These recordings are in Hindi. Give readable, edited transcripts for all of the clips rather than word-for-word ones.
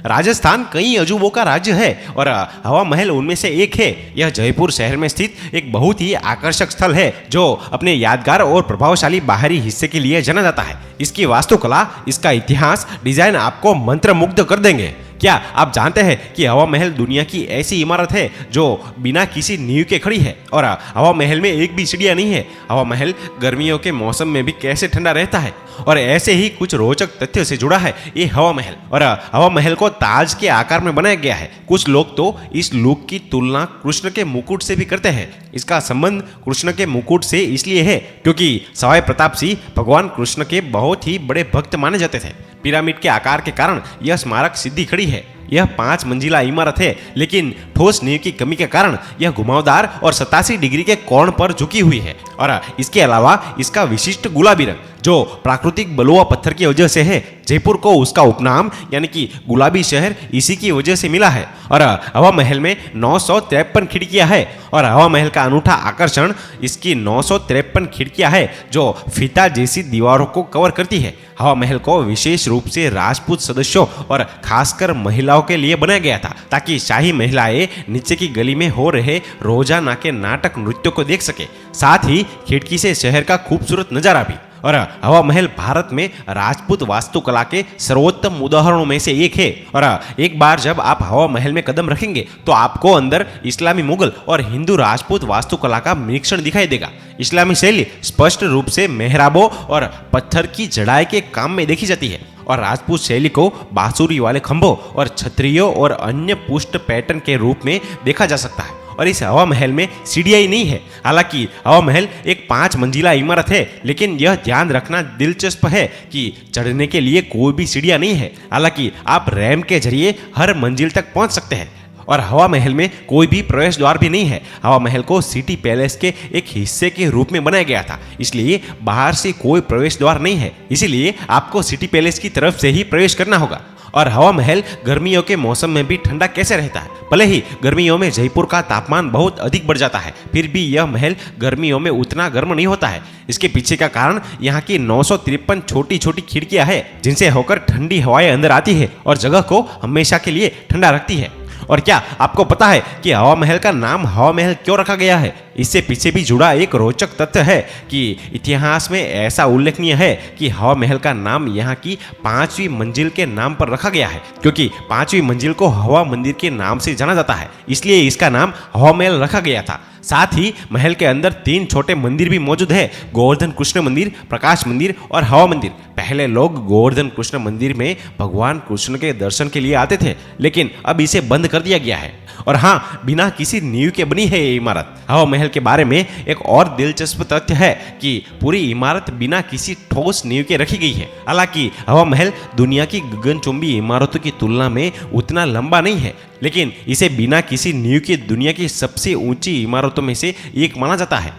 राजस्थान कई अजूबों का राज्य है और हवा महल उनमें से एक है। यह जयपुर शहर में स्थित एक बहुत ही आकर्षक स्थल है जो अपने यादगार और प्रभावशाली बाहरी हिस्से के लिए जाना जाता है। इसकी वास्तुकला, इसका इतिहास, डिजाइन आपको मंत्रमुग्ध कर देंगे। क्या आप जानते हैं कि हवा महल दुनिया की ऐसी इमारत है जो बिना किसी नींव के खड़ी है और हवा महल में एक भी सीढ़ियां नहीं है। हवा महल गर्मियों के मौसम में भी कैसे ठंडा रहता है और ऐसे ही कुछ रोचक तथ्यों से जुड़ा है ये हवा महल। और हवा महल को ताज के आकार में बनाया गया है। कुछ लोग तो इस लुक की तुलना कृष्ण के मुकुट से भी करते हैं। इसका संबंध कृष्ण के मुकुट से इसलिए है क्योंकि सवाई प्रताप सिंह भगवान कृष्ण के बहुत ही बड़े भक्त माने जाते थे। पिरामिड के आकार के कारण यह स्मारक सिद्धि खड़ी है। यह 5 मंजिला इमारत है, लेकिन ठोस नींव की कमी के कारण यह घुमावदार और 87 डिग्री के कोण पर झुकी हुई है। और इसके अलावा इसका विशिष्ट गुलाबी रंग जो प्राकृतिक बलुआ पत्थर की वजह से है। जयपुर को उसका उपनाम यानी कि गुलाबी शहर इसी की वजह से मिला है। और हवा महल में 953 खिड़कियां है और हवा महल का अनूठा आकर्षण इसकी 953 खिड़कियां है जो फीता जैसी दीवारों को कवर करती है। हवा महल को विशेष रूप से राजपूत सदस्यों और खासकर महिलाओं के लिए बनाया गया था ताकि शाही महिलाएं नीचे की गली में हो रहे रोजाना के नाटक नृत्यों को देख सके। साथ ही खिड़की से शहर का खूबसूरत नजारा भी। और हवा महल भारत में राजपूत वास्तुकला के सर्वोत्तम उदाहरणों में से एक है। और एक बार जब आप हवा महल में कदम रखेंगे तो आपको अंदर इस्लामी, मुगल और हिंदू राजपूत वास्तुकला का मिश्रण दिखाई देगा। इस्लामी शैली स्पष्ट रूप से मेहराबों और पत्थर की जड़ाई के काम में देखी जाती है और राजपूत शैली को बांसुरी वाले खंभों और छतरियों और अन्य पुष्ट पैटर्न के रूप में देखा जा सकता है। और इस हवा महल में सीढ़ियां ही नहीं है। हालांकि हवा महल एक 5 मंजिला इमारत है, लेकिन यह ध्यान रखना दिलचस्प है कि चढ़ने के लिए कोई भी सीढ़ियां नहीं है। हालांकि आप रैंप के जरिए हर मंजिल तक पहुंच सकते हैं। और हवा महल में कोई भी प्रवेश द्वार भी नहीं है। हवा महल को सिटी पैलेस के एक हिस्से के रूप में बनाया गया था, इसलिए बाहर से कोई प्रवेश द्वार नहीं है। इसीलिए आपको सिटी पैलेस की तरफ से ही प्रवेश करना होगा। और हवा महल गर्मियों के मौसम में भी ठंडा कैसे रहता है? भले ही गर्मियों में जयपुर का तापमान बहुत अधिक बढ़ जाता है, फिर भी यह महल गर्मियों में उतना गर्म नहीं होता है। इसके पीछे का कारण यहाँ की 953 छोटी छोटी खिड़कियां हैं जिनसे होकर ठंडी हवाएं अंदर आती है और जगह को हमेशा के लिए ठंडा रखती है। और क्या आपको पता है कि हवा महल का नाम हवा महल क्यों रखा गया है? इससे पीछे भी जुड़ा एक रोचक तथ्य है कि इतिहास में ऐसा उल्लेखनीय है कि हवा महल का नाम यहाँ की 5वीं मंजिल के नाम पर रखा गया है, क्योंकि 5वीं मंजिल को हवा मंदिर के नाम से जाना जाता है, इसलिए इसका नाम हवा महल रखा गया था। साथ ही महल के अंदर 3 छोटे मंदिर भी मौजूद है, गोवर्धन कृष्ण मंदिर, प्रकाश मंदिर और हवा मंदिर। पहले लोग गोवर्धन कृष्ण मंदिर में भगवान कृष्ण के दर्शन के लिए आते थे, लेकिन अब इसे बंद कर दिया गया है। और हाँ, बिना किसी नींव के बनी है ये इमारत। हवा महल के बारे में एक और दिलचस्प तथ्य है कि पूरी इमारत बिना किसी ठोस नींव के रखी गई है। हालांकि हवा महल दुनिया की गगनचुंबी इमारतों की तुलना में उतना लंबा नहीं है, लेकिन इसे बिना किसी नींव के दुनिया की सबसे ऊंची इमारतों में से एक माना जाता है।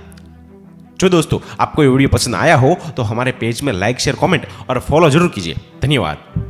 जो दोस्तों, आपको ये वीडियो पसंद आया हो तो हमारे पेज में लाइक, शेयर, कमेंट और फॉलो जरूर कीजिए। धन्यवाद।